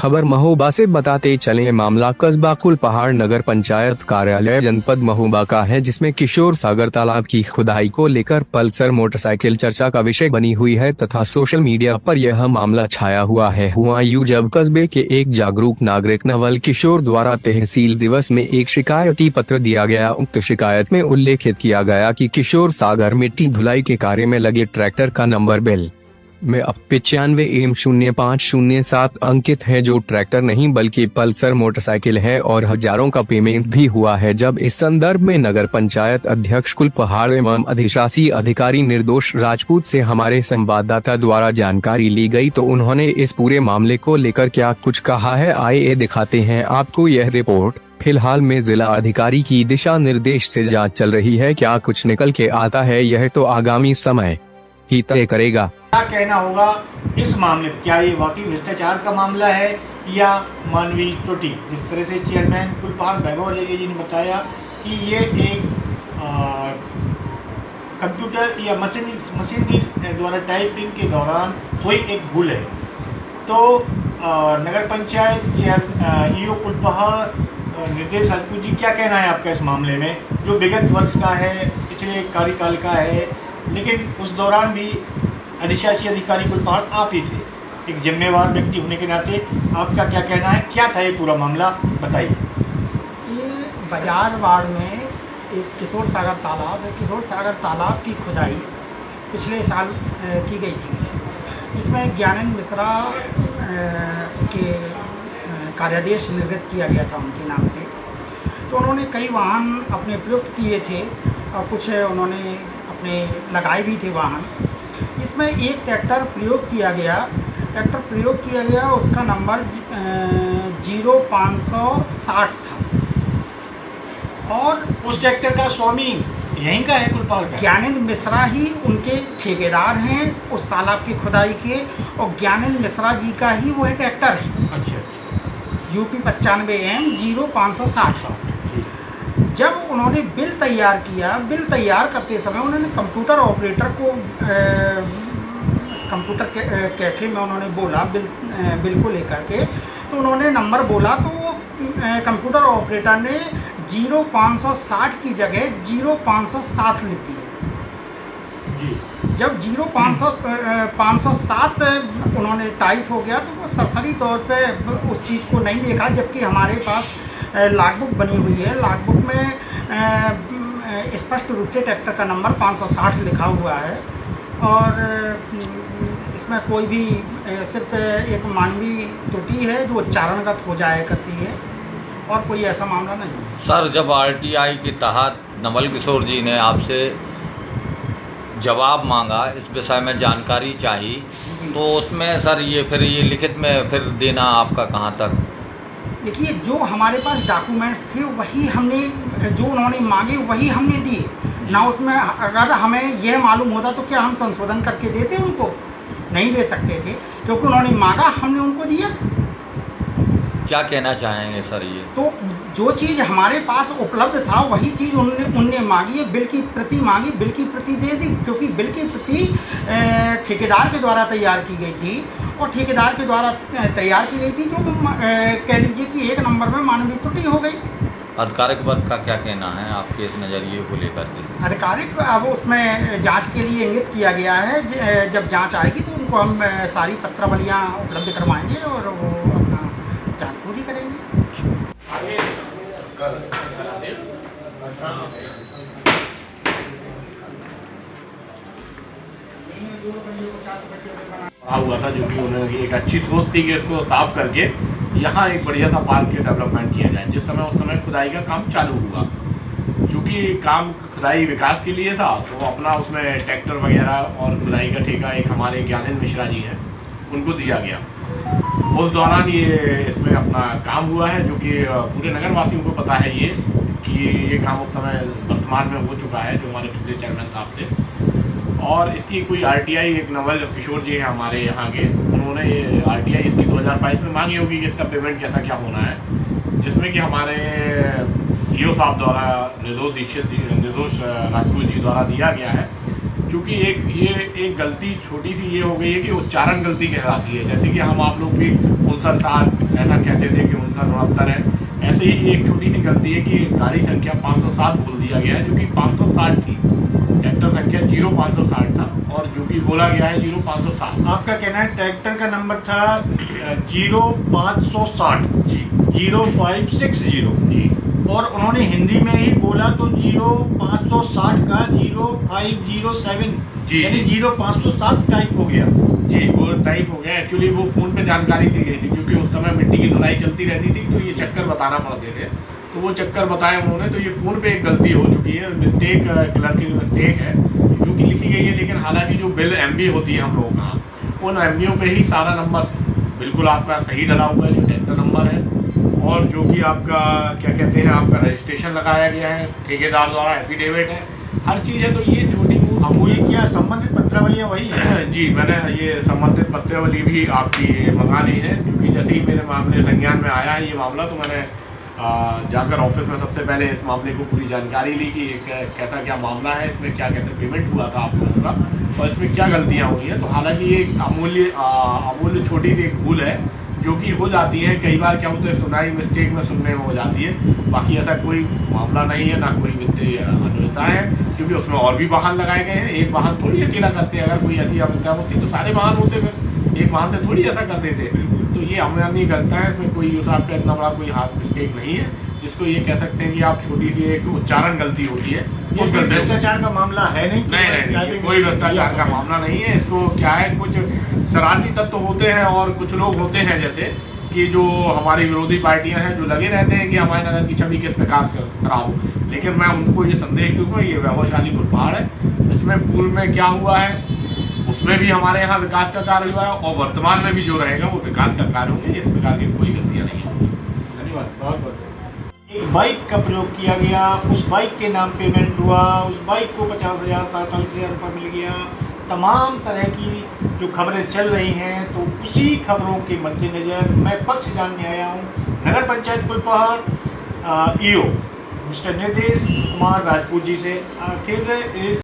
खबर महोबा से बताते चले। मामला कस्बा कुलपहाड़ नगर पंचायत कार्यालय जनपद महोबा का है, जिसमें किशोर सागर तालाब की खुदाई को लेकर पल्सर मोटरसाइकिल चर्चा का विषय बनी हुई है तथा सोशल मीडिया पर यह मामला छाया हुआ है। हुआ यूं जब कस्बे के एक जागरूक नागरिक नवल किशोर द्वारा तहसील दिवस में एक शिकायती पत्र दिया गया। उक्त शिकायत में उल्लेखित किया गया कि किशोर सागर मिट्टी धुलाई के कार्य में लगे ट्रैक्टर का नंबर बिल में अब 95M0507 अंकित है, जो ट्रैक्टर नहीं बल्कि पल्सर मोटरसाइकिल है और हजारों का पेमेंट भी हुआ है। जब इस संदर्भ में नगर पंचायत अध्यक्ष कुलपहाड़ एवं अधिशासी अधिकारी निर्दोष राजपूत से हमारे संवाददाता द्वारा जानकारी ली गई, तो उन्होंने इस पूरे मामले को लेकर क्या कुछ कहा है, आइए दिखाते हैं आपको यह रिपोर्ट। फिलहाल में जिला अधिकारी की दिशा निर्देश से जांच चल रही है, क्या कुछ निकल के आता है यह तो आगामी समय ही तय करेगा। क्या कहना होगा इस मामले में? क्या ये वाकई भ्रष्टाचार का मामला है या मानवीय त्रुटि? जिस तरह से चेयरमैन कुलपहाड़ वैभव जी ने बताया कि ये एक कंप्यूटर या मशीनरी द्वारा टाइपिंग के दौरान हुई एक भूल है, तो नगर पंचायत ईओ कुलपहाड़ निर्देश राजपूत जी, क्या कहना है आपका इस मामले में, जो विगत वर्ष का है, पिछले कार्यकाल का है, लेकिन उस दौरान भी अधिशासी अधिकारी कुलपहाड़ आप ही थे, एक जिम्मेवार व्यक्ति होने के नाते आपका क्या कहना है, क्या था ये पूरा मामला, बताइए। ये बाजार वार्ड में एक किशोर सागर तालाब है। किशोर सागर तालाब की खुदाई पिछले साल की गई थी, जिसमें ज्ञानेंद्र मिश्रा के कार्यादेश निर्गत किया गया था उनके नाम से। तो उन्होंने कई वाहन अपने प्रयुक्त किए थे और कुछ उन्होंने अपने लगाए भी थे वाहन। इसमें एक ट्रैक्टर प्रयोग किया गया, उसका नंबर 0560 था और उस ट्रैक्टर का स्वामी यहीं का है कुलपहाड़ का? ज्ञानेंद्र मिश्रा ही उनके ठेकेदार हैं उस तालाब की खुदाई के, और ज्ञानेंद्र मिश्रा जी का ही वो ट्रैक्टर है। अच्छा। UP 95M0560 का। जब उन्होंने बिल तैयार किया, बिल तैयार करते समय उन्होंने कंप्यूटर ऑपरेटर को कंप्यूटर कैफे में उन्होंने बोला बिल को लेकर के, तो उन्होंने नंबर बोला, तो कंप्यूटर ऑपरेटर ने 0560 की जगह 0507 लिख दी। जब 0507 उन्होंने टाइप हो गया, तो वो सरसरी तौर पे उस चीज़ को नहीं देखा, जबकि हमारे पास लॉगबुक बनी हुई है। लॉगबुक में स्पष्ट रूप से ट्रैक्टर का नंबर 560 लिखा हुआ है और इसमें कोई भी सिर्फ एक मानवीय त्रुटि है जो उच्चारणगत हो जाया करती है और कोई ऐसा मामला नहीं। सर, जब RTI के तहत नवल किशोर जी ने आपसे जवाब मांगा, इस विषय में जानकारी चाहिए, तो उसमें सर ये लिखित में फिर देना आपका कहाँ तक? देखिए, जो हमारे पास डॉक्यूमेंट्स थे वही हमने, जो उन्होंने मांगे वही हमने दिए ना। उसमें अगर हमें यह मालूम होता तो क्या हम संशोधन करके देते उनको? नहीं दे सकते थे, क्योंकि उन्होंने मांगा, हमने उनको दिया। क्या कहना चाहेंगे सर ये? तो जो चीज़ हमारे पास उपलब्ध था वही चीज़ उनने मांगी है। बिल की प्रति मांगी, बिल की प्रति दे दी, क्योंकि बिल की प्रति ठेकेदार के द्वारा तैयार की गई थी और ठेकेदार के द्वारा तैयार की गई थी, जो कह लीजिए कि एक नंबर में मानवीय त्रुटि हो गई। आधिकारिक वर्ग का क्या कहना है आपके इस नज़रिए को लेकर के? आधिकारिक अब उसमें जांच के लिए इंगित किया गया है। जब जांच आएगी तो उनको हम सारी पत्रावलियाँ उपलब्ध करवाएंगे और वो अपना जांच पूरी करेंगे। हुआ था, जो कि उन्होंने एक अच्छी सोच थी कि इसको साफ करके यहाँ एक बढ़िया सा पार्क के डेवलपमेंट किया जाए। उस समय खुदाई का काम चालू हुआ, क्योंकि काम खुदाई विकास के लिए था, तो अपना उसमें ट्रैक्टर वगैरह और खुदाई का ठेका एक हमारे ज्ञानेंद्र मिश्रा जी हैं, उनको दिया गया। उस दौरान ये इसमें अपना काम हुआ है, जो कि पूरे नगर वासियों को पता है कि ये काम उस समय वर्तमान में हो चुका है, जो हमारे पिछले चेयरमैन साहब थे। और इसकी कोई RTI, एक नवल किशोर जी हैं हमारे यहाँ के, उन्होंने ये RTI इसकी 2022 में मांगी होगी कि इसका पेमेंट कैसा क्या होना है, जिसमें कि हमारे ईओ साहब द्वारा निर्दोष राजपूत जी द्वारा दिया गया है। क्योंकि एक गलती छोटी सी ये हो गई है कि उच्चारण गलती कहलाती है। जैसे कि हम आप लोग भी उनसे 5960 ऐसा कहते थे कि 5969 है। ऐसे ही एक छोटी सी गलती है कि गाड़ी संख्या 507 बोल दिया गया है, जो कि 560 थी। ट्रैक्टर संख्या 0560 था और जो कि बोला गया है 0507। आपका कहना है ट्रैक्टर का नंबर था 0560 जी 0560 जी और उन्होंने हिंदी में ही बोला तो 0560 का 0507 जी। यानी 0507 टाइप हो गया। जी वो टाइप हो गया। एक्चुअली वो फ़ोन पे जानकारी दी गई थी, क्योंकि उस समय मिट्टी की धुलाई चलती रहती थी, तो ये चक्कर बताना पड़ते थे। तो वो चक्कर बताए उन्होंने, तो ये फ़ोन पे एक गलती हो चुकी है, मिस्टेक क्लर्क की मिस्टेक है जो कि लिखी गई है। लेकिन हालांकि जो बिल MB होती है हम लोगों का, उन MBओं पे ही सारा नंबर बिल्कुल आपका सही डला हुआ है, जो ट्रैक्टर नंबर है, और जो कि आपका क्या कहते हैं, आपका रजिस्ट्रेशन लगाया गया है, ठेकेदार द्वारा एफिडेविट है, हर चीज़ है। तो ये छोटी अमूल क्या संबंधित पत्रावलियाँ वही है? जी मैंने ये संबंधित पत्रावली भी आपकी मंगा ली है, क्योंकि जैसे ही मेरे मामले संज्ञान में आया है ये मामला, तो मैंने जाकर ऑफिस में सबसे पहले इस मामले को पूरी जानकारी ली कि कैसा क्या मामला है, इसमें क्या कहते पेमेंट हुआ था आप लोगों का और इसमें क्या गलतियाँ हुई हैं। तो हालांकि ये अमूल्य छोटी सी एक भूल है जो कि हो जाती है कई बार। क्या होता है, सुनाई मिस्टेक में सुनने में हो जाती है। बाकी ऐसा कोई मामला नहीं है, ना कोई वित्तीय अनियमितता है, क्योंकि उसमें और भी वाहन लगाए गए हैं। एक वाहन थोड़ी अकेला करते हैं, अगर कोई ऐसी अनियमितता होती तो सारे वाहन होते, फिर एक वाहन से थोड़ी ऐसा कर देते। तो ये हमारी गलता है, इसमें कोई उस आपका इतना बड़ा कोई हाथ मिस्टेक नहीं है, जिसको ये कह सकते हैं कि आप छोटी सी एक उच्चारण गलती होती है। ये भ्रष्टाचार का मामला है नहीं? नहीं, कोई भ्रष्टाचार का मामला नहीं है। इसको क्या है, कुछ शरारती तत्व होते हैं और कुछ लोग होते हैं जैसे कि जो हमारी विरोधी पार्टियां हैं, जो लगे रहते हैं कि हमारे नगर की छवि किस प्रकार से खराब हो। लेकिन मैं उनको ये संदेश दूंगा, ये वैभवशाली पहाड़ है, इसमें पूर्व में क्या हुआ है उसमें भी हमारे यहाँ विकास का कार्य हुआ है, और वर्तमान में भी जो रहेगा वो विकास का कार्य होंगे। इस प्रकार की कोई गलतियाँ नहीं होंगी। धन्यवाद, बहुत बहुत। एक बाइक का प्रयोग किया गया, उस बाइक के नाम पेमेंट हुआ, उस बाइक को 50,000 47,000 रुपये मिल गया। तमाम तरह की जो खबरें चल रही हैं, तो उसी खबरों के मद्देनज़र मैं पक्ष जानने आया हूँ नगर पंचायत कुलपहाड़ EO मिस्टर नितेश कुमार राजपूत जी से। आखिर इस